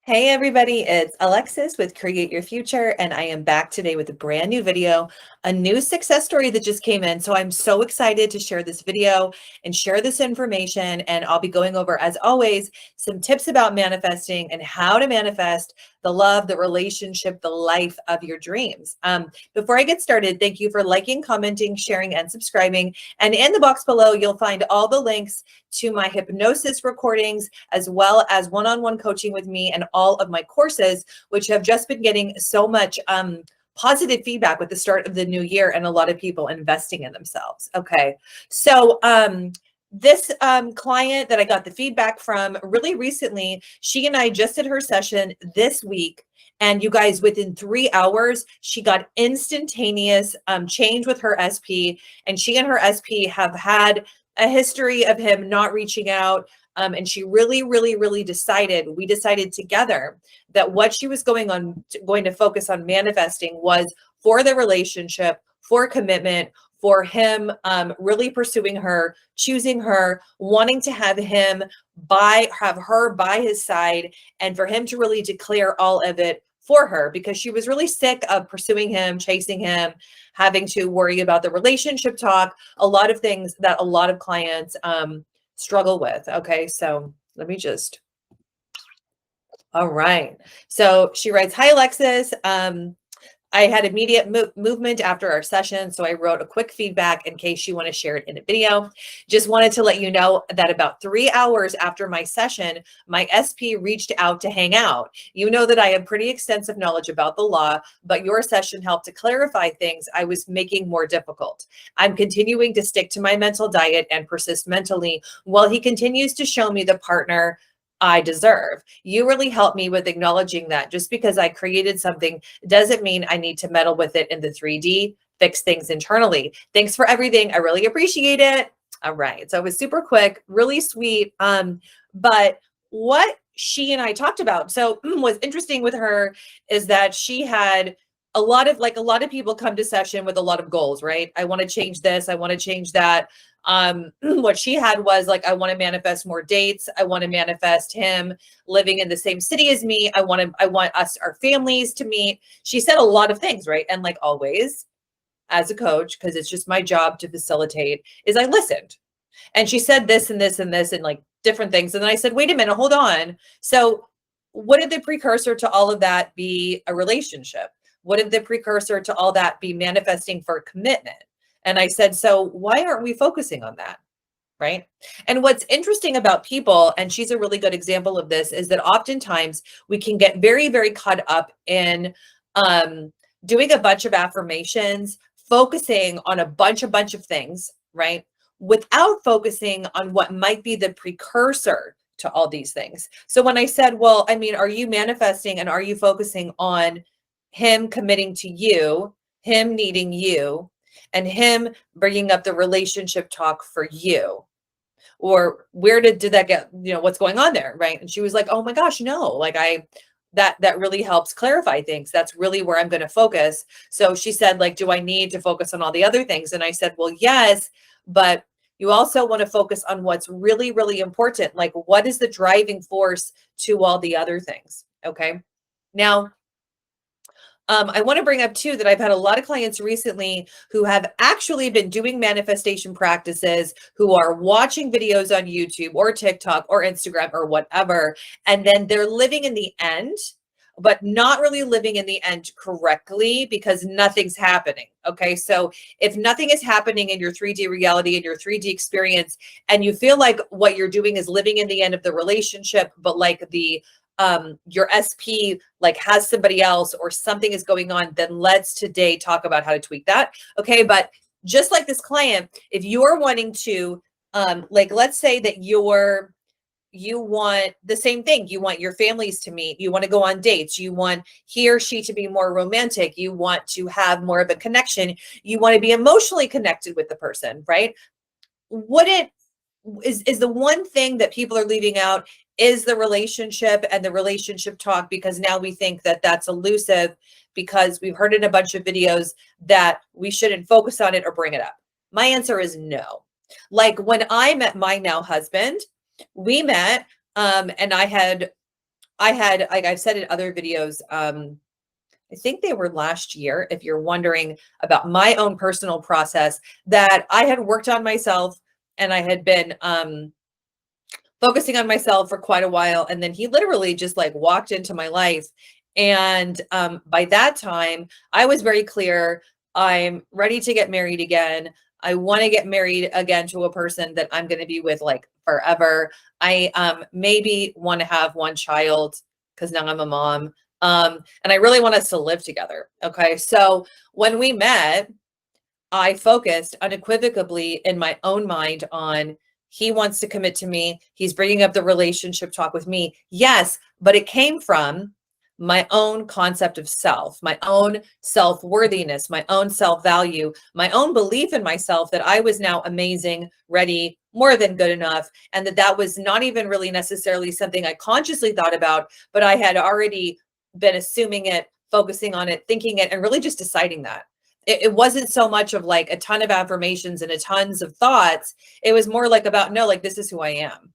Hey everybody, it's Alexis with Create Your Future, and I am back today with a brand new video, a new success story that just came in. So I'm so excited to share this video and share this information. And I'll be going over, as always, some tips about manifesting and how to manifest the love, the relationship, the life of your dreams. Before I get started, thank you for liking, commenting, sharing, and subscribing. And in the box below, you'll find all the links to my hypnosis recordings, as well as one-on-one coaching with me and all of my courses, which have just been getting so much positive feedback with the start of the new year and a lot of people investing in themselves. Okay, so this client that I got the feedback from really recently, she and I just did her session this week. And you guys, within 3 hours, she got instantaneous change with her SP. And she and her SP have had a history of him not reaching out. And she really decided, we decided together that what she was going to focus on manifesting was for the relationship, for commitment, for him really pursuing her, choosing her, wanting to have her by his side, and for him to really declare all of it for her, because she was really sick of pursuing him, chasing him, having to worry about the relationship talk, a lot of things that a lot of clients struggle with. Okay, so let me just, all right. So she writes, "Hi, Alexis. I had immediate movement after our session, so I wrote a quick feedback in case you want to share it in a video. Just wanted to let you know that about 3 hours after my session, my SP reached out to hang out. You know that I have pretty extensive knowledge about the law, but your session helped to clarify things I was making more difficult. I'm continuing to stick to my mental diet and persist mentally while he continues to show me the partner I deserve. You really helped me with acknowledging that just because I created something doesn't mean I need to meddle with it in the 3D, fix things internally. Thanks for everything. I really appreciate it." All right. So it was super quick, really sweet. But what she and I talked about, so what's interesting with her is that she had a lot of people come to session with a lot of goals, right? I want to change this. I want to change that. What she had was like, I want to manifest more dates. I want to manifest him living in the same city as me. I want our families to meet. She said a lot of things, right? And like always, as a coach, because it's just my job to facilitate, is I listened. And she said this and this and this and like different things. And then I said, wait a minute, hold on. So what did the precursor to all of that be? A relationship. What did the precursor to all that be? Manifesting for commitment. And I said, so why aren't we focusing on that? Right. And what's interesting about people, and she's a really good example of this, is that oftentimes we can get very caught up in doing a bunch of affirmations, focusing on a bunch of things, right? Without focusing on what might be the precursor to all these things. So when I said, well, I mean, are you manifesting and are you focusing on him committing to you, him needing you, and him bringing up the relationship talk for you? Or where did that get, what's going on there, right? And she was like, oh my gosh, no, like that really helps clarify things. That's really where I'm going to focus. So she said, like, do I need to focus on all the other things? And I said, well, yes, but you also want to focus on what's really important. Like, what is the driving force to all the other things? Okay. Now, I want to bring up too that I've had a lot of clients recently who have actually been doing manifestation practices, who are watching videos on YouTube or TikTok or Instagram or whatever, and then they're living in the end, but not really living in the end correctly because nothing's happening. Okay. So if nothing is happening in your 3D reality, in your 3D experience, and you feel like what you're doing is living in the end of the relationship, but like your SP like has somebody else or something is going on, then let's today talk about how to tweak that. Okay. But just like this client, if you're wanting to, like, let's say that you want the same thing. You want your families to meet. You want to go on dates. You want he or she to be more romantic. You want to have more of a connection. You want to be emotionally connected with the person, right? What it is the one thing that people are leaving out is the relationship and the relationship talk, because now we think that that's elusive because we've heard in a bunch of videos that we shouldn't focus on it or bring it up. My answer is no. Like when I met my now husband, we met and I had I had, like I've said in other videos, I think they were last year, if you're wondering about my own personal process, that I had worked on myself and I had been focusing on myself for quite a while. And then he literally just like walked into my life. And by that time, I was very clear. I'm ready to get married again. I want to get married again to a person that I'm going to be with like forever. I maybe want to have one child because now I'm a mom. And I really want us to live together. Okay. So when we met, I focused unequivocally in my own mind on he wants to commit to me. He's bringing up the relationship talk with me. Yes, but it came from my own concept of self, my own self-worthiness, my own self-value, my own belief in myself that I was now amazing, ready, more than good enough, and that was not even really necessarily something I consciously thought about, but I had already been assuming it, focusing on it, thinking it, and really just deciding that. It wasn't so much of like a ton of affirmations and a tons of thoughts. It was more like about, no, like this is who I am,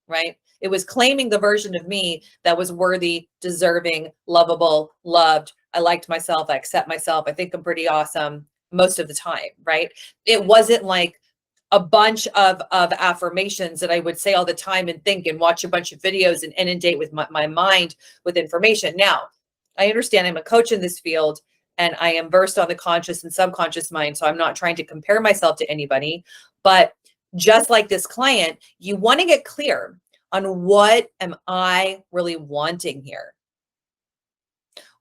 right? It was claiming the version of me that was worthy, deserving, lovable, loved. I liked myself. I accept myself. I think I'm pretty awesome most of the time, right? It wasn't like a bunch of affirmations that I would say all the time and think and watch a bunch of videos and inundate with my mind with information. Now, I understand I'm a coach in this field and I am versed on the conscious and subconscious mind. So I'm not trying to compare myself to anybody, but just like this client, you want to get clear on what am I really wanting here?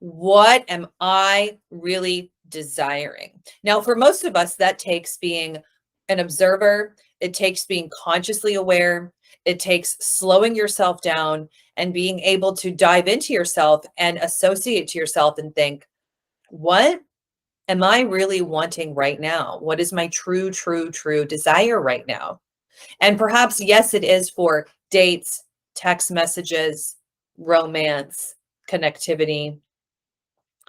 What am I really desiring? Now, for most of us, that takes being an observer. It takes being consciously aware. It takes slowing yourself down and being able to dive into yourself and associate to yourself and think, what am I really wanting right now? What is my true desire right now? And perhaps, yes, it is for dates, text messages, romance, connectivity.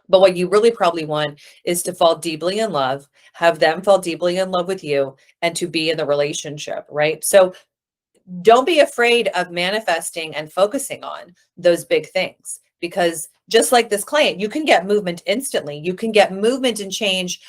But what you really probably want is to fall deeply in love, have them fall deeply in love with you, and to be in the relationship, right? So don't be afraid of manifesting and focusing on those big things, because just like this client, you can get movement instantly. You can get movement and change.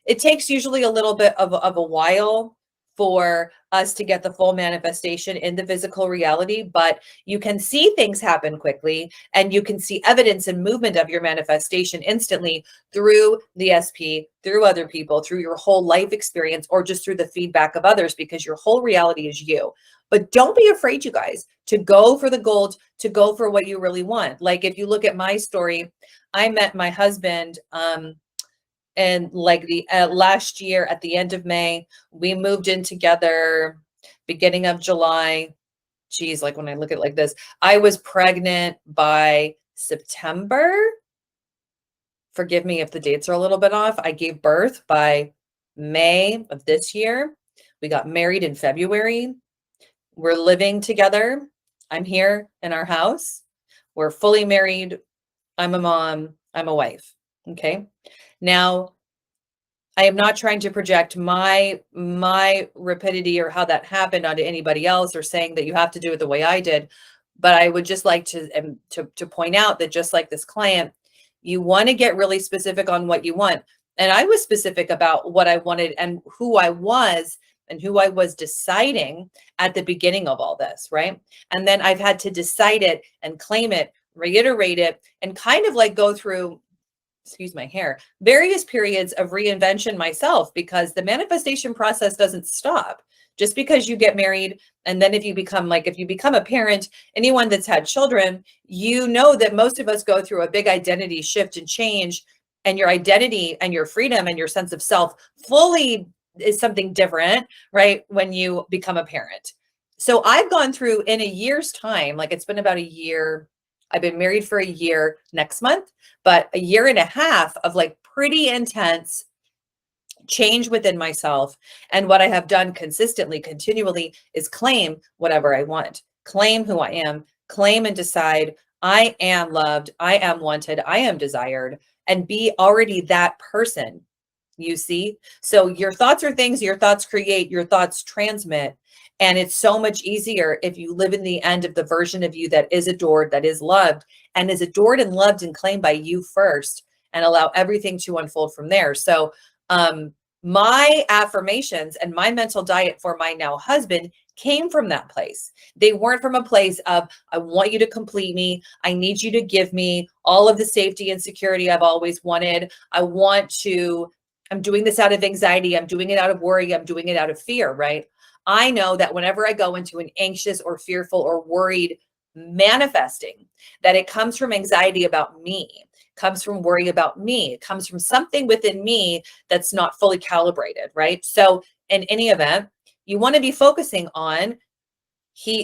It takes usually a little bit of a while for us to get the full manifestation in the physical reality, but you can see things happen quickly and you can see evidence and movement of your manifestation instantly through the SP, through other people, through your whole life experience, or just through the feedback of others, because your whole reality is you. But don't be afraid, you guys, to go for the gold, to go for what you really want. Like if you look at my story, I met my husband and like the last year at the end of May. We moved in together beginning of July. Geez, like when I look at it like this, I was pregnant by September. Forgive me if the dates are a little bit off. I gave birth by May of this year. We got married in February. We're living together. I'm here in our house. We're fully married. I'm a mom. I'm a wife. Okay. Now, I am not trying to project my rapidity or how that happened onto anybody else, or saying that you have to do it the way I did. But I would just like to point out that just like this client, you want to get really specific on what you want. And I was specific about what I wanted and who I was and who I was deciding at the beginning of all this, right? And then I've had to decide it and claim it, reiterate it, and kind of like go through, excuse my hair, various periods of reinvention myself, because the manifestation process doesn't stop just because you get married. And then if you become a parent, anyone that's had children, you know that most of us go through a big identity shift and change, and your identity and your freedom and your sense of self fully is something different, right? When you become a parent. So I've gone through, in a year's time, like it's been about a year. I've been married for a year next month, but a year and a half of like pretty intense change within myself. And what I have done consistently, continually, is claim whatever I want, claim who I am, claim and decide I am loved, I am wanted, I am desired, and be already that person. You see? So your thoughts are things, your thoughts create, your thoughts transmit. And it's so much easier if you live in the end of the version of you that is adored, that is loved, and is adored and loved and claimed by you first, and allow everything to unfold from there. So my affirmations and my mental diet for my now husband came from that place. They weren't from a place of, I want you to complete me. I need you to give me all of the safety and security I've always wanted. I'm doing this out of anxiety. I'm doing it out of worry. I'm doing it out of fear, right? I know that whenever I go into an anxious or fearful or worried manifesting, that it comes from anxiety about me, comes from worry about me, it comes from something within me that's not fully calibrated, right? So in any event, you want to be focusing on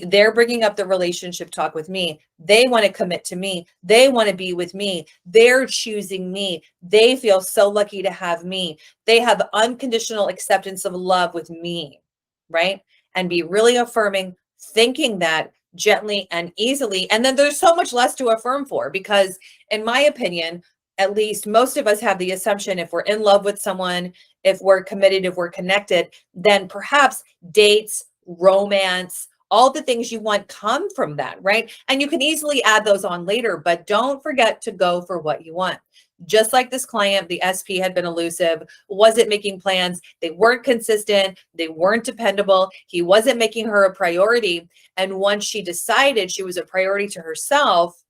they're bringing up the relationship talk with me. They want to commit to me. They want to be with me. They're choosing me. They feel so lucky to have me. They have unconditional acceptance of love with me, right? And be really affirming, thinking that gently and easily. And then there's so much less to affirm for, because in my opinion, at least most of us have the assumption if we're in love with someone, if we're committed, if we're connected, then perhaps dates, romance, all the things you want come from that, right? And you can easily add those on later, but don't forget to go for what you want. Just like this client, the SP had been elusive, wasn't making plans. They weren't consistent. They weren't dependable. He wasn't making her a priority. And once she decided she was a priority to herself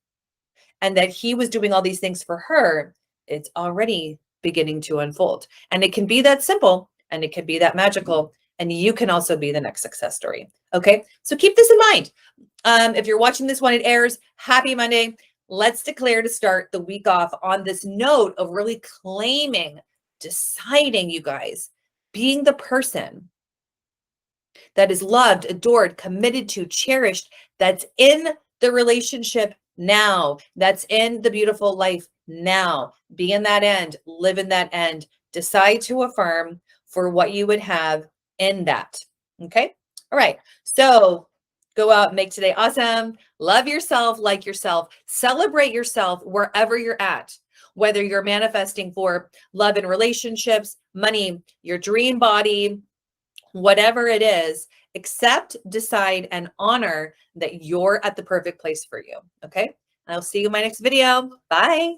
and that he was doing all these things for her, it's already beginning to unfold. And it can be that simple, and it can be that magical. And you can also be the next success story. Okay, so keep this in mind. If you're watching this when it airs, happy Monday. Let's declare to start the week off on this note of really claiming, deciding, you guys, being the person that is loved, adored, committed to, cherished, that's in the relationship now, that's in the beautiful life now. Be in that end, live in that end, decide to affirm for what you would have in that. Okay. All right. So go out and make today awesome. Love yourself, like yourself, celebrate yourself wherever you're at, whether you're manifesting for love and relationships, money, your dream body, whatever it is, accept, decide, and honor that you're at the perfect place for you. Okay. I'll see you in my next video. Bye.